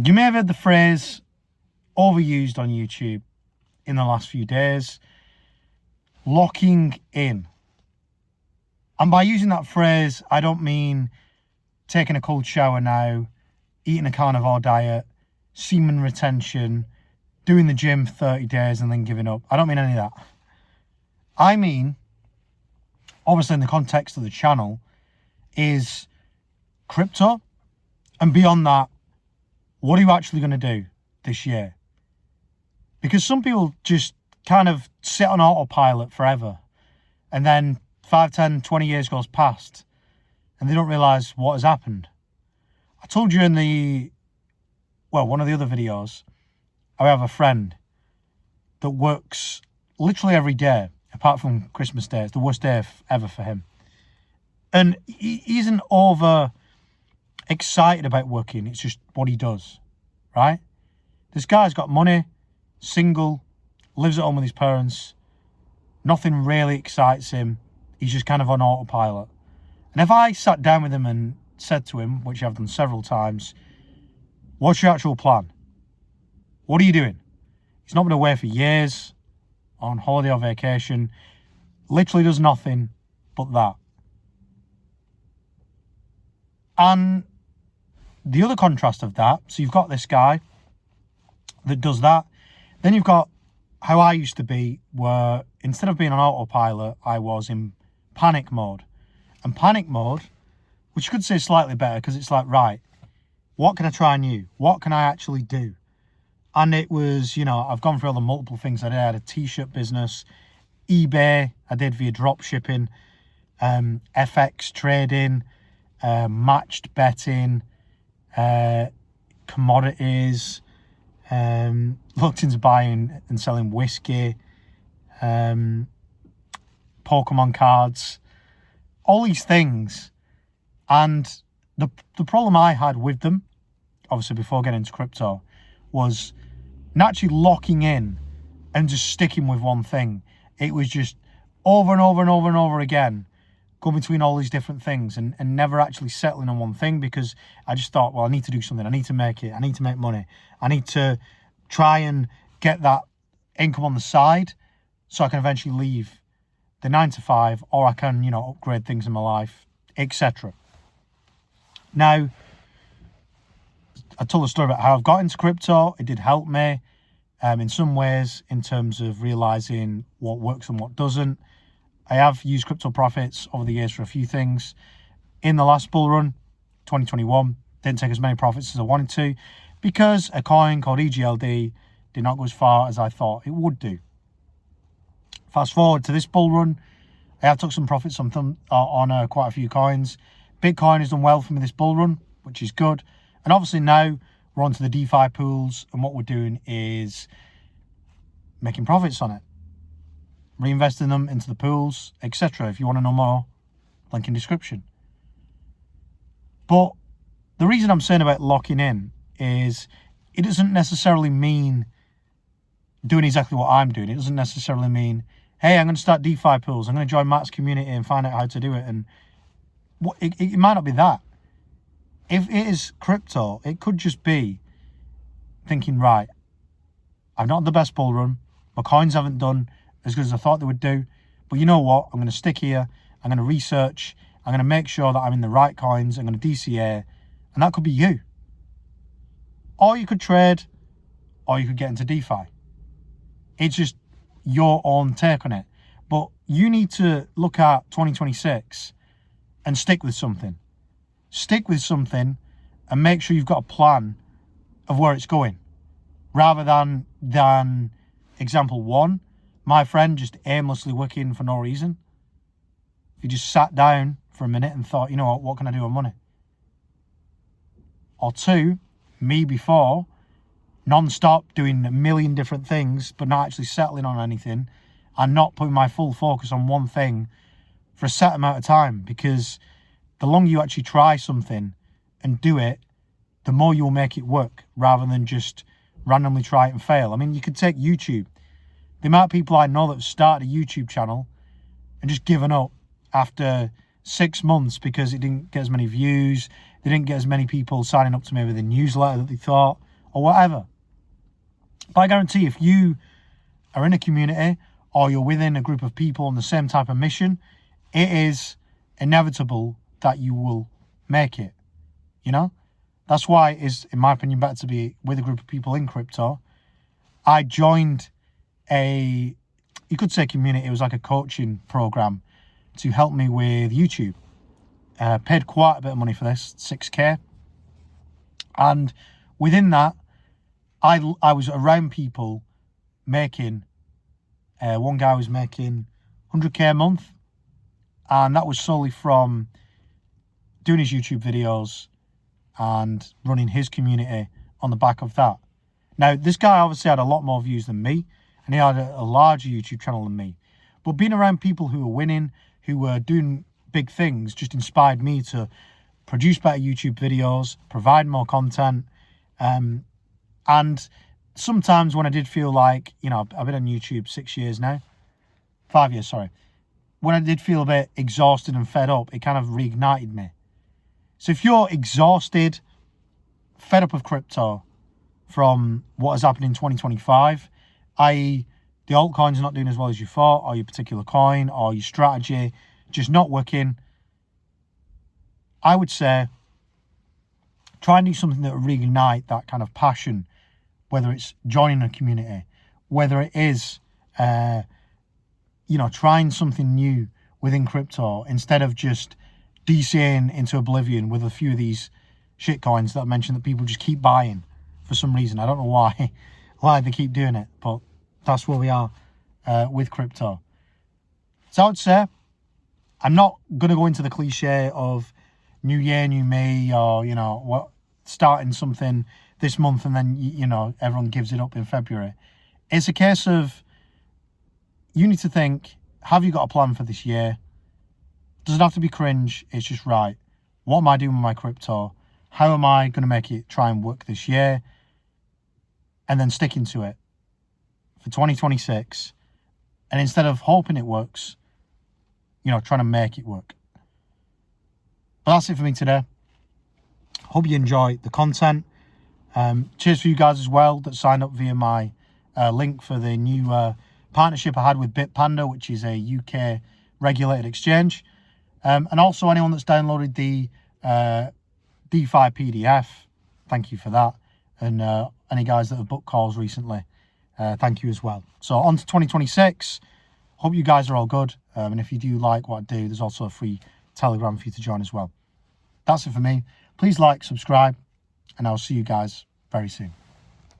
You may have heard the phrase overused on YouTube in the last few days, locking in. And by using that phrase, I don't mean taking a cold shower now, eating a carnivore diet, semen retention, doing the gym for 30 days and then giving up. I don't mean any of that. I mean, obviously in the context of the channel, is crypto. And beyond that, what are you actually going to do this year? Because some people just kind of sit on autopilot forever. And then 5, 10, 20 years goes past and they don't realise what has happened. I told you in one of the other videos, I have a friend that works literally every day, apart from Christmas Day. It's the worst day ever for him. And he isn't over excited about working. It's just what he does, right? This guy's got money, single, lives at home with his parents. Nothing really excites him. He's just kind of on autopilot. And if I sat down with him and said to him, which I've done several times, what's your actual plan? What are you doing? He's not been away for years, on holiday or vacation. Literally does nothing but that. And the other contrast of that, so you've got this guy that does that. Then you've got how I used to be, where instead of being on autopilot, I was in panic mode. And panic mode, which you could say is slightly better, because it's like, right, what can I try new? What can I actually do? And it was, I've gone through all the multiple things I did. I had a t-shirt business, eBay, I did via drop shipping, FX trading, matched betting, commodities, looked into buying and selling whiskey, Pokemon cards, all these things. And the problem I had with them, obviously before getting into crypto, was naturally locking in and just sticking with one thing. It was just over and over and over and over again, go between all these different things and never actually settling on one thing, because I just thought, well, I need to do something. I need to make it. I need to make money. I need to try and get that income on the side so I can eventually leave the 9 to 5, or I can, upgrade things in my life, etc. Now, I told a story about how I've got into crypto. It did help me in some ways in terms of realizing what works and what doesn't. I have used crypto profits over the years for a few things. In the last bull run, 2021, didn't take as many profits as I wanted to, because a coin called EGLD did not go as far as I thought it would do. Fast forward to this bull run, I have took some profits on quite a few coins. Bitcoin has done well for me this bull run, which is good. And obviously now we're onto the DeFi pools, and what we're doing is making profits on it, reinvesting them into the pools, etc. If you want to know more, link in description. But the reason I'm saying about locking in is it doesn't necessarily mean doing exactly what I'm doing. It doesn't necessarily mean, hey, I'm going to start DeFi pools, I'm going to join Matt's community and find out how to do it. And it might not be that. If it is crypto, it could just be thinking, right, I've not had the best bull run, my coins haven't done as good as I thought they would do, but you know what, I'm going to stick here, I'm going to research, I'm going to make sure that I'm in the right coins, I'm going to DCA, and that could be you. Or you could trade, or you could get into DeFi. It's just your own take on it. But you need to look at 2026 and stick with something. Stick with something and make sure you've got a plan of where it's going. Rather than example one, my friend just aimlessly working for no reason. He just sat down for a minute and thought, you know what can I do with money? Or two, me before, non-stop doing a million different things, but not actually settling on anything and not putting my full focus on one thing for a set amount of time, because the longer you actually try something and do it, the more you'll make it work, rather than just randomly try it and fail. I mean, you could take YouTube. The amount of people I know that have started a YouTube channel and just given up after 6 months because it didn't get as many views, they didn't get as many people signing up to maybe the newsletter that they thought, or whatever. But I guarantee if you are in a community or you're within a group of people on the same type of mission, it is inevitable that you will make it. You know? That's why it is, in my opinion, better to be with a group of people in crypto. I joined you could say community. It was like a coaching program to help me with YouTube. Paid quite a bit of money for this, 6K. And within that, I was around people making, one guy was making 100K a month. And that was solely from doing his YouTube videos and running his community on the back of that. Now, this guy obviously had a lot more views than me, and he had a larger YouTube channel than me. But being around people who were winning, who were doing big things, just inspired me to produce better YouTube videos, provide more content. And sometimes when I did feel like, you know, I've been on YouTube 6 years now, 5 years, sorry. When I did feel a bit exhausted and fed up, it kind of reignited me. So if you're exhausted, fed up of crypto from what has happened in 2025, i.e. the altcoins are not doing as well as you thought, or your particular coin, or your strategy just not working, I would say try and do something that will reignite that kind of passion, whether it's joining a community, whether it is, trying something new within crypto instead of just DCing into oblivion with a few of these shit coins that I mentioned that people just keep buying for some reason. I don't know why they keep doing it, but that's where we are with crypto. So I would say I'm not going to go into the cliche of new year, new me, or, starting something this month and then, everyone gives it up in February. It's a case of you need to think, have you got a plan for this year? Doesn't have to be cringe. It's just, right, what am I doing with my crypto? How am I going to make it try and work this year? And then sticking to it for 2026. And instead of hoping it works, trying to make it work. But that's it for me today. Hope you enjoy the content. Cheers for you guys as well that signed up via my link for the new partnership I had with Bitpanda, which is a UK regulated exchange. And also anyone that's downloaded the DeFi PDF, thank you for that. And any guys that have booked calls recently, thank you as well. So on to 2026. Hope you guys are all good. And if you do like what I do, there's also a free Telegram for you to join as well. That's it for me. Please like, subscribe, and I'll see you guys very soon.